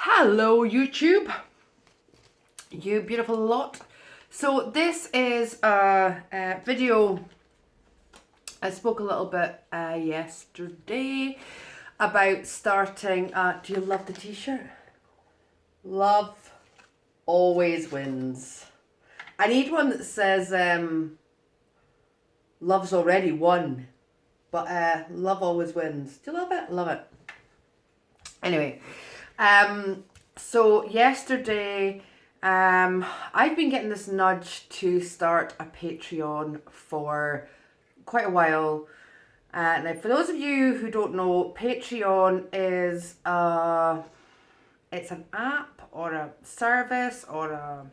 Hello YouTube, you beautiful lot. So this is a video. I spoke a little bit yesterday about starting, do you love the t-shirt? Love always wins. I need one that says love's already won, but love always wins. Do you love it? Love it. Anyway, so yesterday, I've been getting this nudge to start a Patreon for quite a while. Now, for those of you who don't know, Patreon is it's an app or a service or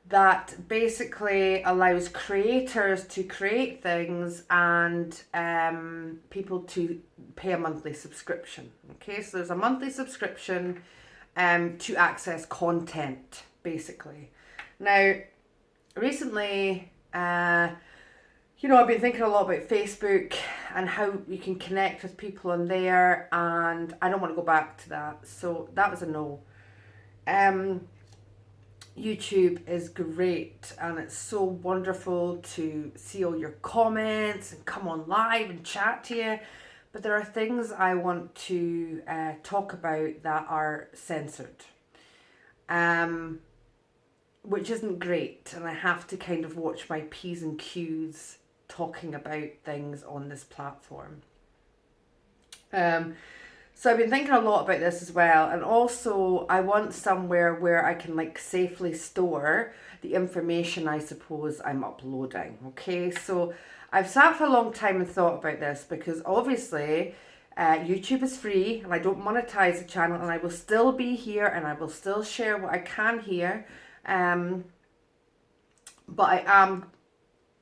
that basically allows creators to create things and people to pay a monthly subscription. Okay, so there's a monthly subscription to access content, basically. Now, recently, I've been thinking a lot about Facebook and how you can connect with people on there, and I don't want to go back to that. So that was a no. YouTube is great and it's so wonderful to see all your comments and come on live and chat to you, but there are things I want to talk about that are censored, which isn't great, and I have to kind of watch my P's and Q's talking about things on this platform. So I've been thinking a lot about this as well, and also I want somewhere where I can safely store the information I suppose I'm uploading. Okay, so I've sat for a long time and thought about this because obviously YouTube is free and I don't monetize the channel, and I will still be here and I will still share what I can here, but I am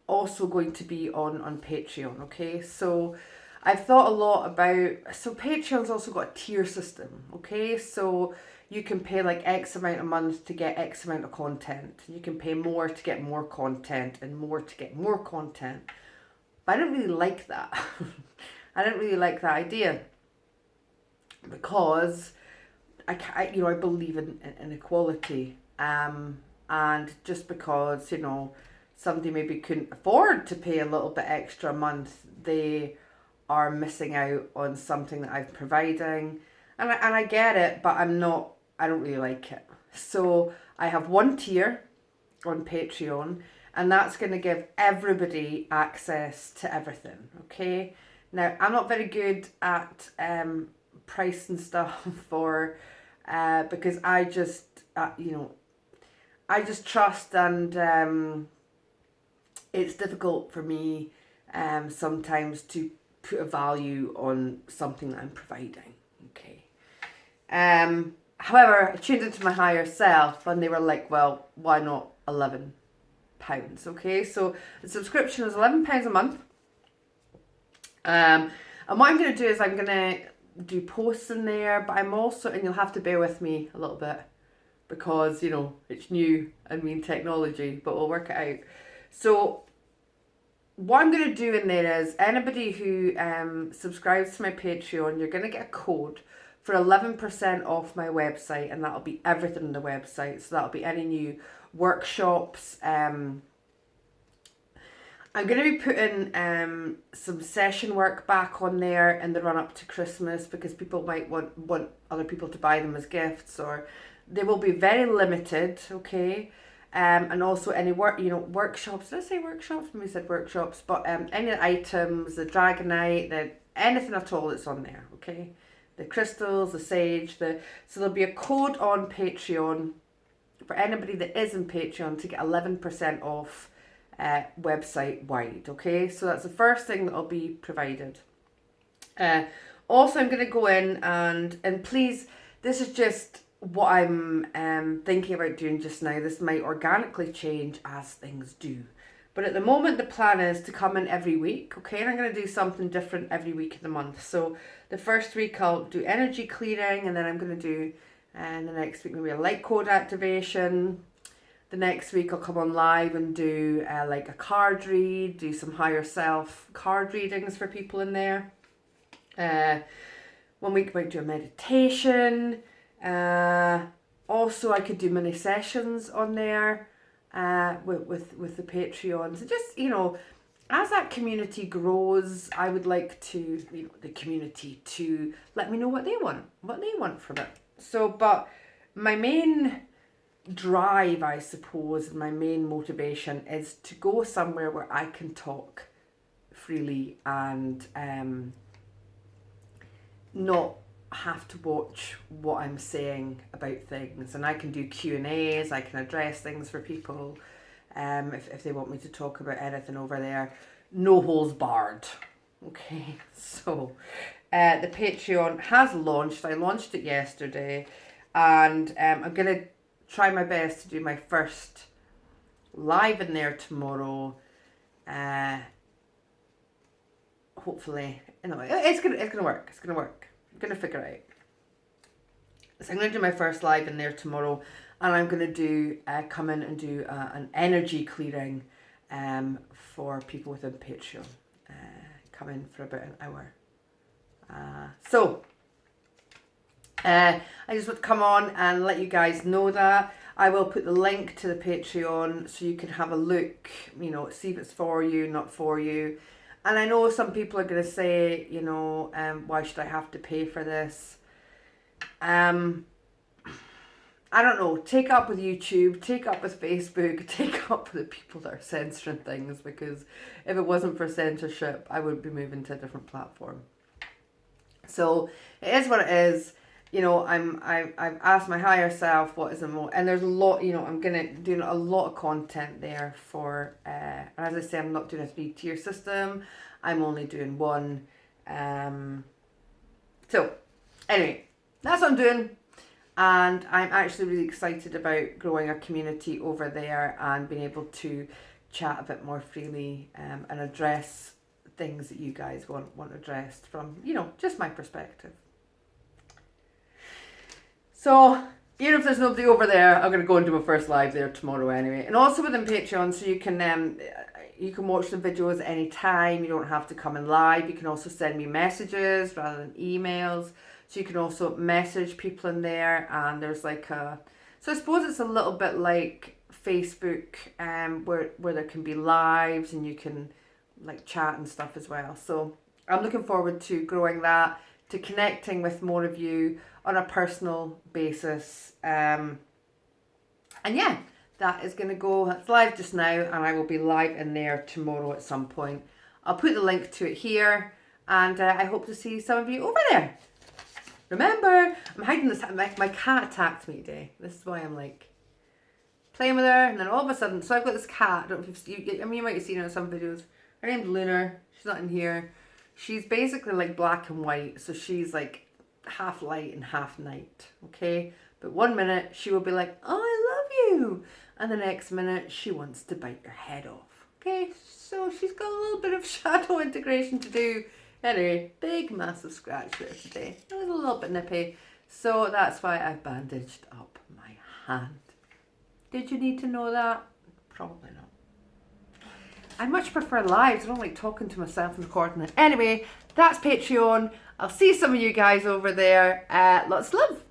also going to be on Patreon. Okay, so I've thought a lot about, so Patreon's also got a tier system, okay? So you can pay X amount a month to get X amount of content. You can pay more to get more content and more to get more content. But I don't really like that. I don't really like that idea because I believe in equality. And just because, somebody maybe couldn't afford to pay a little bit extra a month, they are missing out on something that I'm providing, and I get it, but I don't really like it. So I have one tier on Patreon, and that's going to give everybody access to everything. Okay, now I'm not very good at price and stuff for because I just I just trust, and it's difficult for me sometimes to put a value on something that I'm providing. Okay. However, I tuned into my higher self and they were like, well, why not £11? Okay, so the subscription is £11 a month. And what I'm going to do is I'm going to do posts in there, but I'm also, and you'll have to bear with me a little bit because, it's new and me in technology, but we'll work it out. So what I'm going to do in there is anybody who subscribes to my Patreon, you're going to get a code for 11% off my website, and that'll be everything on the website. So that'll be any new workshops. I'm going to be putting some session work back on there in the run up to Christmas because people might want other people to buy them as gifts, or they will be very limited. Okay. And also any workshops. Did I say workshops? Maybe I said workshops, but any items, the dragonite, anything at all that's on there, okay? The crystals, the sage, so there'll be a code on Patreon for anybody that is in Patreon to get 11% off website wide, okay? So that's the first thing that'll be provided. Also, I'm going to go in and please, this is just what I'm thinking about doing just now. This might organically change as things do, but at the moment the plan is to come in every week, okay? And I'm going to do something different every week of the month. So the first week I'll do energy clearing, and then I'm going to do the next week maybe a light code activation. The next week I'll come on live and do a card read, do some higher self card readings for people in there. 1 week I might do a meditation. Also, I could do mini sessions on there with the Patreon. So just, you know, as that community grows, I would like to, you know, the community to let me know what they want from it. So, but my main drive, I suppose, and my main motivation is to go somewhere where I can talk freely and not have to watch what I'm saying about things, and I can do Q&As, I can address things for people if they want me to talk about anything over there. No holes barred. Okay, so the Patreon has launched. I launched it yesterday, and I'm going to try my best to do my first live in there tomorrow. Hopefully, you know, it's gonna work. It's gonna work. I'm gonna figure it out. So I'm gonna do my first live in there tomorrow, and I'm gonna do come in and do an energy clearing for people within Patreon. Come in for about an hour. So I just want to come on and let you guys know that. I will put the link to the Patreon so you can have a look, you know, see if it's for you, not for you. And I know some people are going to say, you know, why should I have to pay for this? I don't know. Take up with YouTube, take up with Facebook, take up with the people that are censoring things, because if it wasn't for censorship, I would be moving to a different platform. So it is what it is. You know, I've asked my higher self what is the most, and there's a lot, you know, I'm doing a lot of content there for, as I say, I'm not doing a 3-tier system, I'm only doing one. So anyway, that's what I'm doing, and I'm actually really excited about growing a community over there and being able to chat a bit more freely and address things that you guys want addressed from, you know, just my perspective. So, even if there's nobody over there, I'm going to go and do my first live there tomorrow anyway. And also within Patreon, so you can watch the videos any time. You don't have to come in live. You can also send me messages rather than emails. So you can also message people in there. And there's like so I suppose it's a little bit like Facebook, where there can be lives and you can like chat and stuff as well. So I'm looking forward to growing that, to connecting with more of you on a personal basis. And yeah, that is going to go. It's live just now, and I will be live in there tomorrow at some point. I'll put the link to it here, and I hope to see some of you over there. Remember, I'm hiding this. My cat attacked me today. This is why I'm like playing with her, and then all of a sudden, so I've got this cat. I don't know if you might have seen her in some videos. Her name's Lunar. She's not in here. She's basically like black and white, so she's like half light and half night, okay? But 1 minute she will be like, oh, I love you, and the next minute she wants to bite your head off, okay? So she's got a little bit of shadow integration to do. Anyway, big massive scratch there today. It was a little bit nippy, so that's why I've bandaged up my hand. Did you need to know that? Probably not. I much prefer lives. I don't like talking to myself and recording it. Anyway, that's Patreon. I'll see some of you guys over there. Lots of love.